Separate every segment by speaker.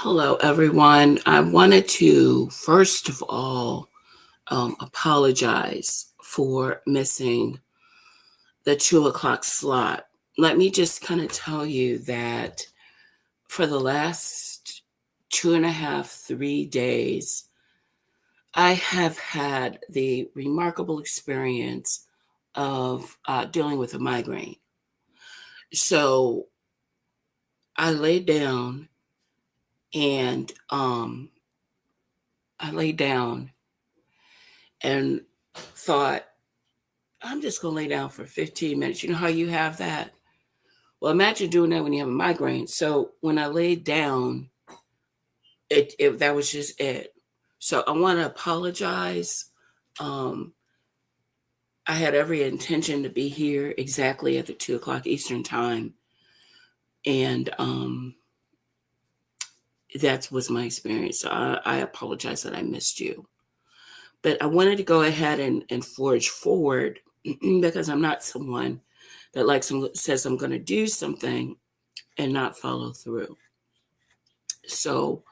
Speaker 1: Hello, everyone. I wanted to, first of all, apologize for missing the 2 o'clock slot. Let me just kind of tell you that for the last 2.5, 3 days, I have had the remarkable experience of dealing with a migraine. So I laid down and I laid down and thought, I'm just going to lay down for 15 minutes. You know how you have that? Well, imagine doing that when you have a migraine. So when I laid down, that was just it. So I want to apologize. Um, I had every intention to be here exactly at the 2 o'clock Eastern time. And that was my experience. So I apologize that I missed you. But I wanted to go ahead and forge forward because I'm not someone that says I'm going to do something and not follow through. So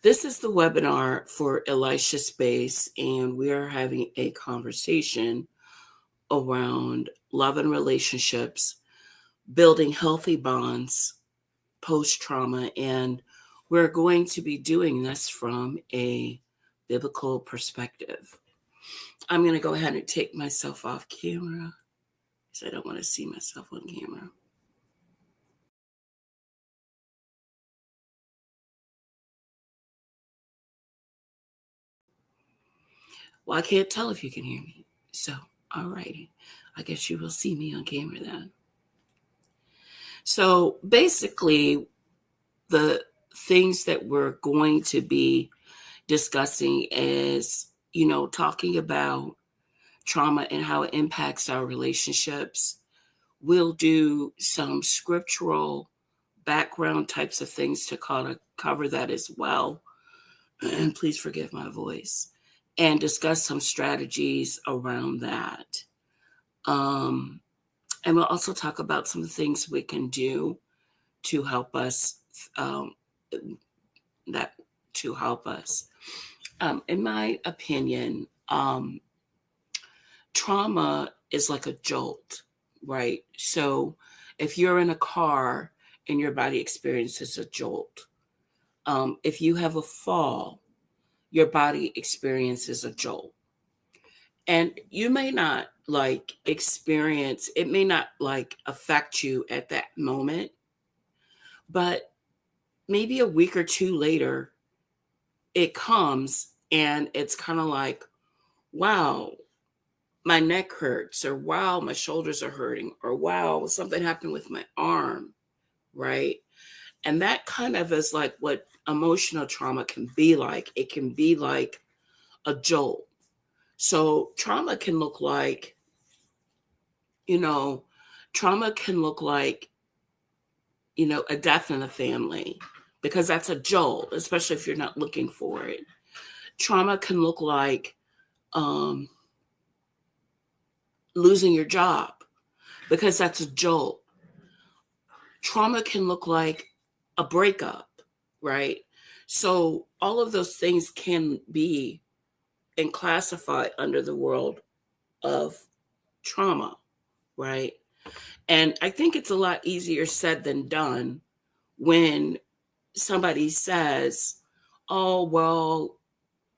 Speaker 1: this is the webinar for Elisha Space, and we are having a conversation around love and relationships, building healthy bonds post-trauma, and we're going to be doing this from a biblical perspective. I'm going to go ahead and take myself off camera because I don't want to see myself on camera. Well, I can't tell if you can hear me. So, all righty. I guess you will see me on camera then. So basically, the things that we're going to be discussing is, talking about trauma and how it impacts our relationships. We'll do some scriptural background types of things to kind of cover that as well. And please forgive my voice. And discuss some strategies around that. And we'll also talk about some things we can do to help us. In my opinion, trauma is like a jolt, right? So if you're in a car and your body experiences a jolt, if you have a fall, your body experiences a jolt. And you may not experience, it may not affect you at that moment, but maybe a week or two later, it comes and it's kind of like, wow, my neck hurts, or wow, my shoulders are hurting, or wow, something happened with my arm, right? And that kind of is like what emotional trauma can be like. It can be like a jolt. So trauma can look like, a death in the family, because that's a jolt, especially if you're not looking for it. Trauma can look like losing your job, because that's a jolt. Trauma can look like a breakup, right? So all of those things can be and classified under the world of trauma, right? And I think it's a lot easier said than done when somebody says, oh, well,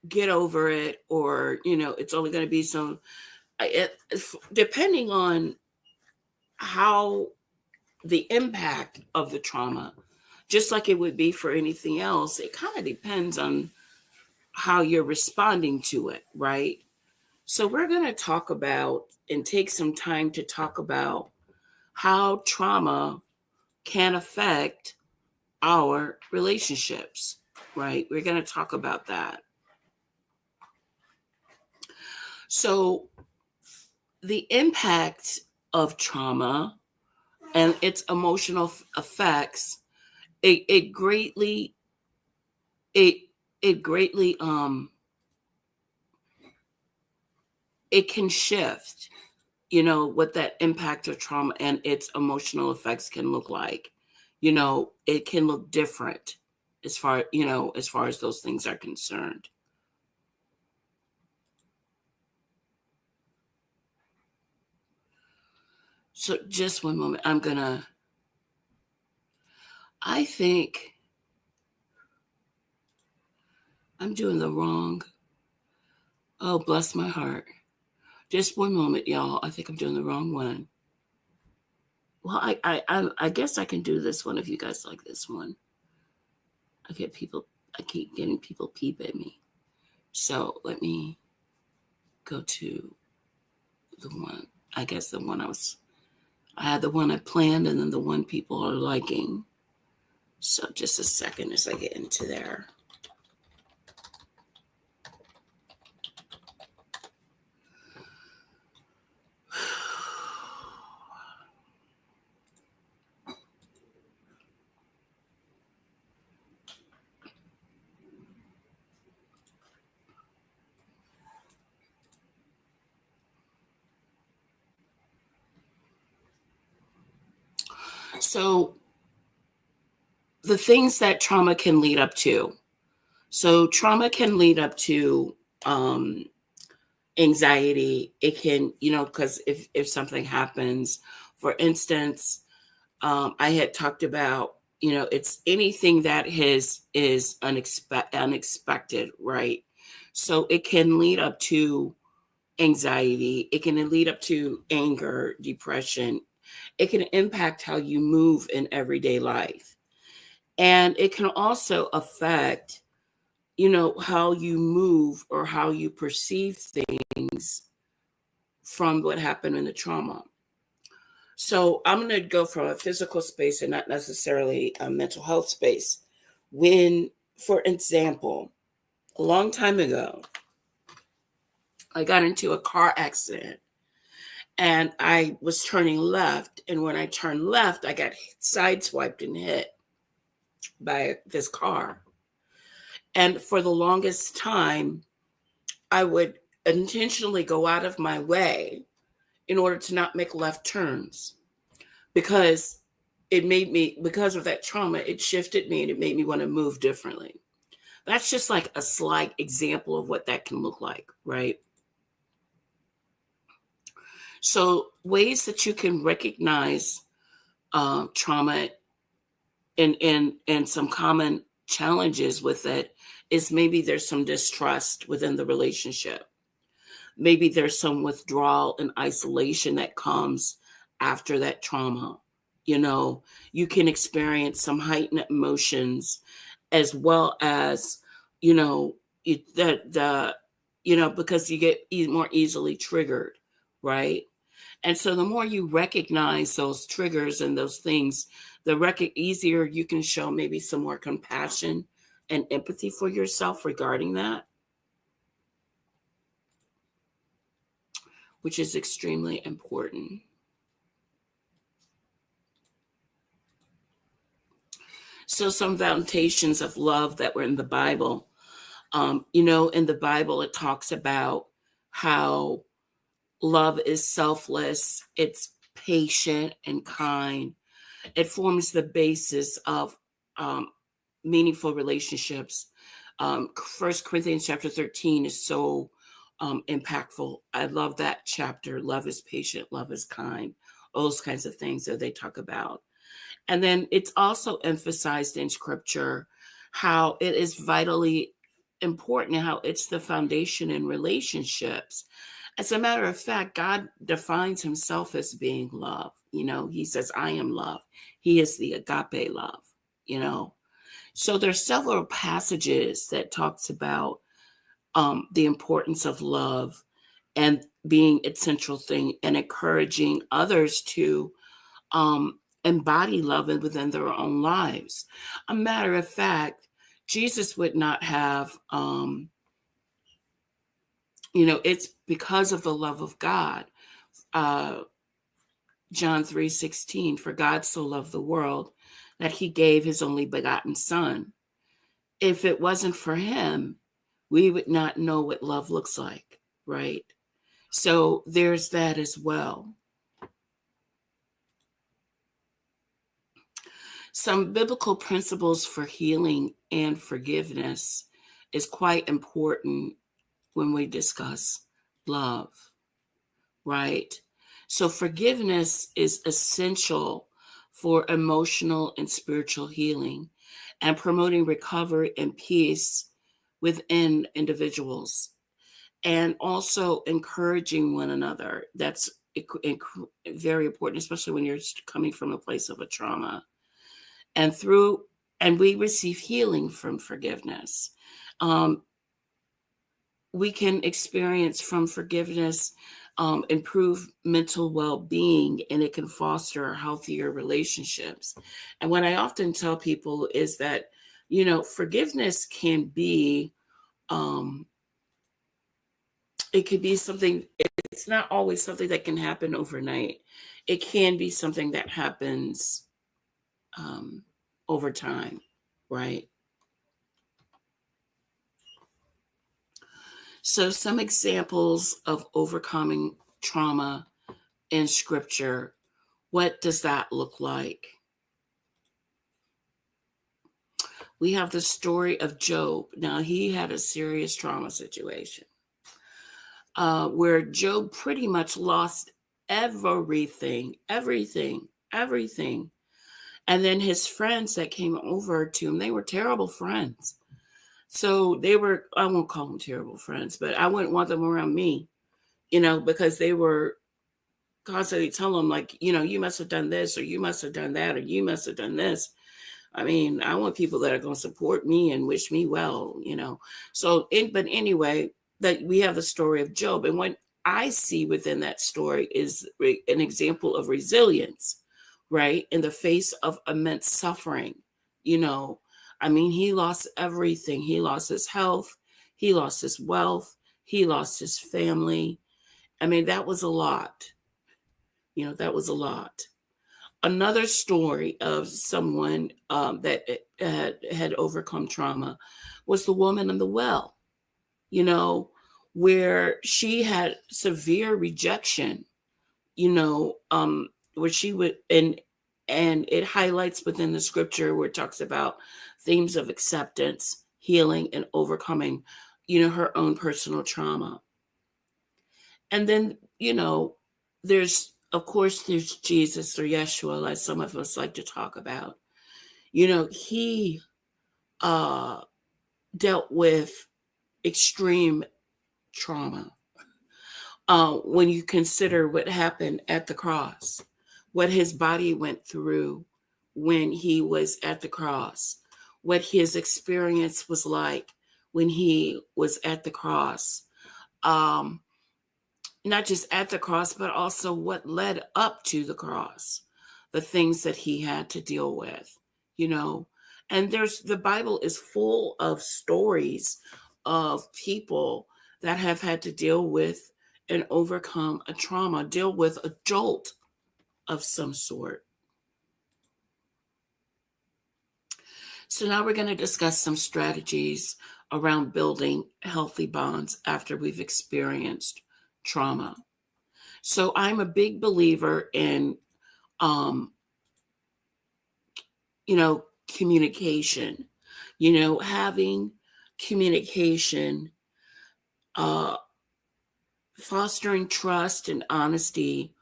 Speaker 1: get over it, or, it's only going to be depending on how the impact of the trauma, just like it would be for anything else, it kind of depends on how you're responding to it, right? So we're going to talk about and take some time to talk about how trauma can affect our relationships, right? We're going to talk about that. So the impact of trauma and its emotional effects, it greatly it can shift, what that impact of trauma and its emotional effects can look like. It can look different as far as those things are concerned. So just one moment. I think I'm doing the wrong. Oh, bless my heart. Just one moment, y'all. I think I'm doing the wrong one. Well, I guess I can do this one if you guys like this one. I keep getting people peep at me. So let me go to the one. I guess the one I had the one I planned, and then the one people are liking. So just a second as I get into there. So the things that trauma can lead up to. So trauma can lead up to anxiety. It can, because if something happens, for instance, I had talked about, it's anything that is unexpected, right? So it can lead up to anxiety. It can lead up to anger, depression. It can impact how you move in everyday life. And it can also affect, how you move or how you perceive things from what happened in the trauma. So I'm going to go from a physical space and not necessarily a mental health space. When, for example, a long time ago, I got into a car accident and I was turning left. And when I turned left, I got sideswiped and hit by this car. And for the longest time, I would intentionally go out of my way in order to not make left turns, because because of that trauma, it shifted me and it made me want to move differently. That's just like a slight example of what that can look like, right? So ways that you can recognize trauma and some common challenges with it is maybe there's some distrust within the relationship. Maybe there's some withdrawal and isolation that comes after that trauma. You can experience some heightened emotions, as well as, because you get more easily triggered, right? And so the more you recognize those triggers and those things, the easier you can show maybe some more compassion and empathy for yourself regarding that, which is extremely important. So some foundations of love that were in the Bible, in the Bible, it talks about how love is selfless, it's patient and kind. It forms the basis of meaningful relationships. 1 Corinthians chapter 13 is so impactful. I love that chapter. Love is patient, love is kind, all those kinds of things that they talk about. And then it's also emphasized in scripture how it is vitally important, how it's the foundation in relationships. As a matter of fact, God defines himself as being love. He says, I am love. He is the agape love, So there's several passages that talks about the importance of love and being its central thing and encouraging others to embody love within their own lives. A matter of fact, Jesus would not have, it's because of the love of God. John 3:16, for God so loved the world that he gave his only begotten son. If it wasn't for him, we would not know what love looks like, right? So there's that as well. Some biblical principles for healing and forgiveness is quite important when we discuss love, right? So forgiveness is essential for emotional and spiritual healing and promoting recovery and peace within individuals, and also encouraging one another. That's very important, especially when you're coming from a place of a trauma. And through and we receive healing from forgiveness. Um, we can experience from forgiveness improve mental well-being, and it can foster healthier relationships. And what I often tell people is that, forgiveness can be, it could be something, it's not always something that can happen overnight. It can be something that happens over time, right? So, some examples of overcoming trauma in scripture, what does that look like? We have the story of Job. Now, he had a serious trauma situation where Job pretty much lost everything. And then his friends that came over to him, they were terrible friends. So they were, I won't call them terrible friends, but I wouldn't want them around me, because they were constantly telling him, like, you must have done this, or you must have done that, or you must have done this. I mean, I want people that are going to support me and wish me well, So, but anyway, that we have the story of Job. And what I see within that story is an example of resilience, right? In the face of immense suffering, I mean, he lost everything. He lost his health. He lost his wealth. He lost his family. I mean, that was a lot. That was a lot. Another story of someone that had overcome trauma was the woman in the well, where she had severe rejection, where she would, and it highlights within the scripture where it talks about themes of acceptance, healing, and overcoming, her own personal trauma. And then, there's Jesus, or Yeshua, as some of us like to talk about. He dealt with extreme trauma. When you consider what happened at the cross, what his body went through when he was at the cross, what his experience was like when he was at the cross. Not just at the cross, but also what led up to the cross, the things that he had to deal with, and the Bible is full of stories of people that have had to deal with and overcome a trauma, deal with a jolt of some sort. So now we're going to discuss some strategies around building healthy bonds after we've experienced trauma. So I'm a big believer in, communication, having communication, fostering trust and honesty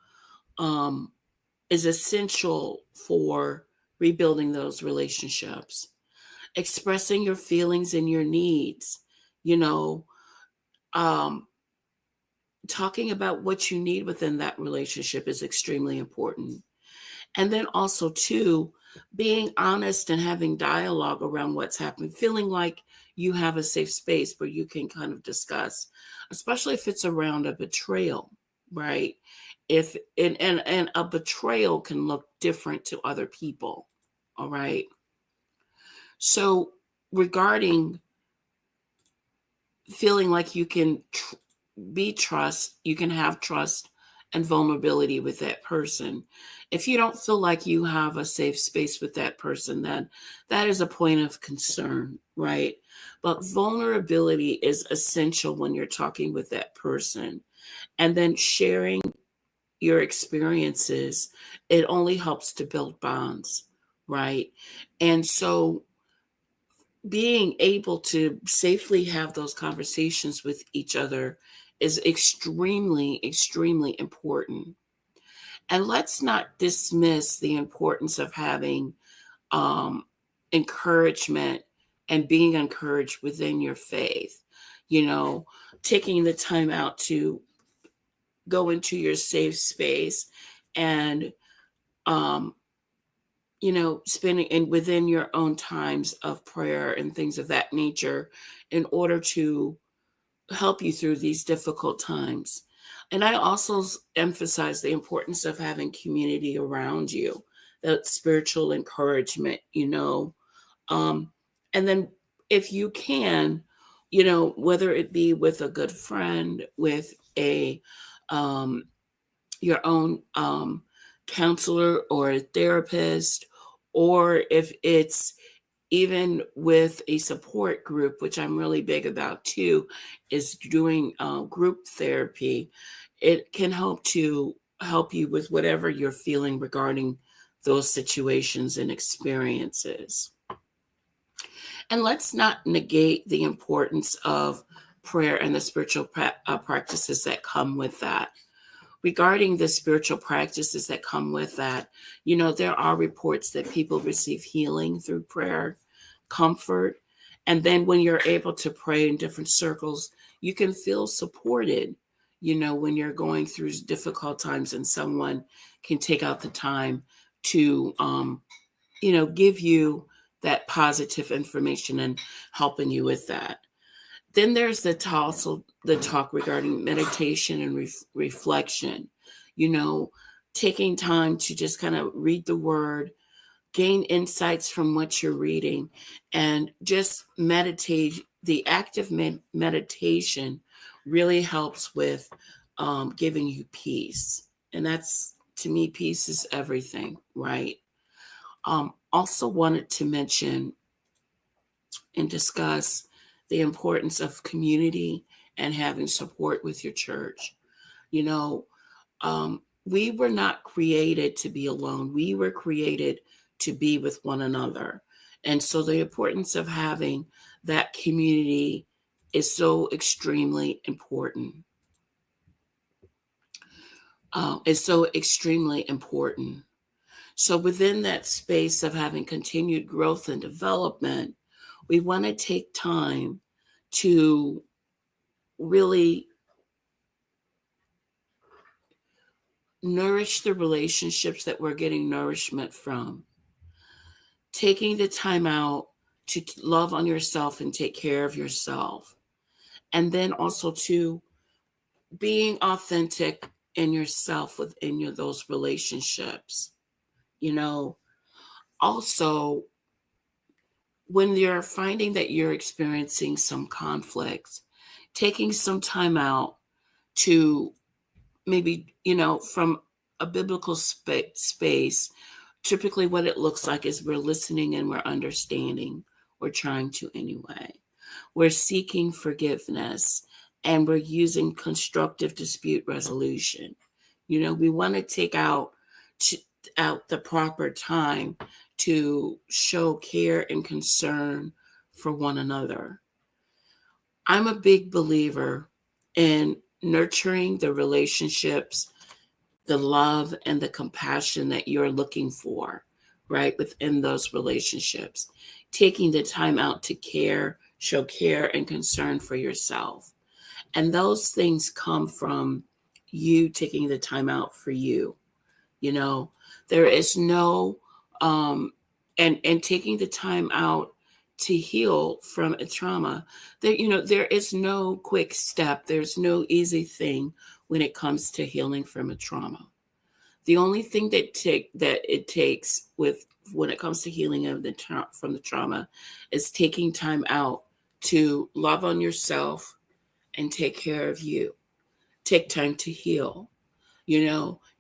Speaker 1: is essential for rebuilding those relationships. Expressing your feelings and your needs, talking about what you need within that relationship is extremely important. And then also, too, being honest and having dialogue around what's happening, feeling like you have a safe space where you can kind of discuss, especially if it's around a betrayal, right? If and a betrayal can look different to other people, all right? So regarding feeling like you can you can have trust and vulnerability with that person. If you don't feel like you have a safe space with that person, then that is a point of concern, right? But vulnerability is essential when you're talking with that person. And then sharing your experiences, it only helps to build bonds, right? And so being able to safely have those conversations with each other is extremely, extremely important. And let's not dismiss the importance of having um, encouragement and being encouraged within your faith. You know, taking the time out to go into your safe space and, um, spending in within your own times of prayer and things of that nature in order to help you through these difficult times. And I also emphasize the importance of having community around you, that spiritual encouragement, Um, and then if you can, whether it be with a good friend, with a um, your own counselor or a therapist, or if it's even with a support group, which I'm really big about too, is doing group therapy. It can help you with whatever you're feeling regarding those situations and experiences. And let's not negate the importance of prayer and the spiritual practices that come with that. Regarding the spiritual practices that come with that, there are reports that people receive healing through prayer, comfort, and then when you're able to pray in different circles, you can feel supported, when you're going through difficult times and someone can take out the time to, give you that positive information and helping you with that. Then there's also the talk regarding meditation and reflection, taking time to just kind of read the word, gain insights from what you're reading, and just meditate. The active meditation really helps with giving you peace. And that's, to me, peace is everything, right? Also wanted to mention and discuss the importance of community and having support with your church. You know, we were not created to be alone. We were created to be with one another. And so the importance of having that community is so extremely important. Is so extremely important. So within that space of having continued growth and development, we want to take time to really nourish the relationships that we're getting nourishment from. Taking the time out to love on yourself and take care of yourself. And then also to being authentic in yourself within those relationships. Also, when you're finding that you're experiencing some conflicts, taking some time out to maybe, from a biblical space, typically what it looks like is we're listening and we're understanding. We're trying to anyway. We're seeking forgiveness and we're using constructive dispute resolution. We want to take out the proper time to show care and concern for one another. I'm a big believer in nurturing the relationships, the love and the compassion that you're looking for, right, within those relationships. Taking the time out to care, show care and concern for yourself. And those things come from you taking the time out for you. There is no, and taking the time out to heal from a trauma. There is no quick step. There's no easy thing when it comes to healing from a trauma. The only thing that it takes when it comes to healing from the trauma is taking time out to love on yourself and take care of you. Take time to heal.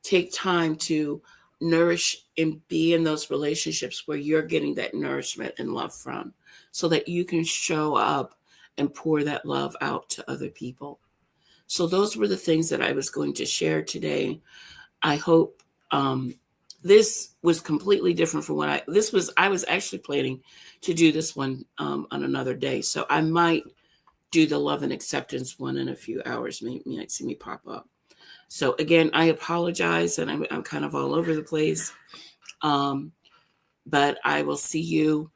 Speaker 1: Take time to nourish and be in those relationships where you're getting that nourishment and love from, so that you can show up and pour that love out to other people. So those were the things that I was going to share today. I hope This was completely different from what I was actually planning to do this one on another day. So I might do the love and acceptance one in a few hours. You might see me pop up. So again, I apologize, and I'm kind of all over the place. But I will see you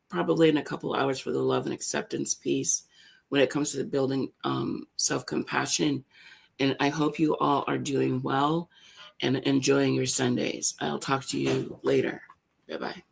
Speaker 1: probably in a couple hours for the love and acceptance piece when it comes to the building self-compassion. And I hope you all are doing well and enjoying your Sundays. I'll talk to you later. Bye-bye.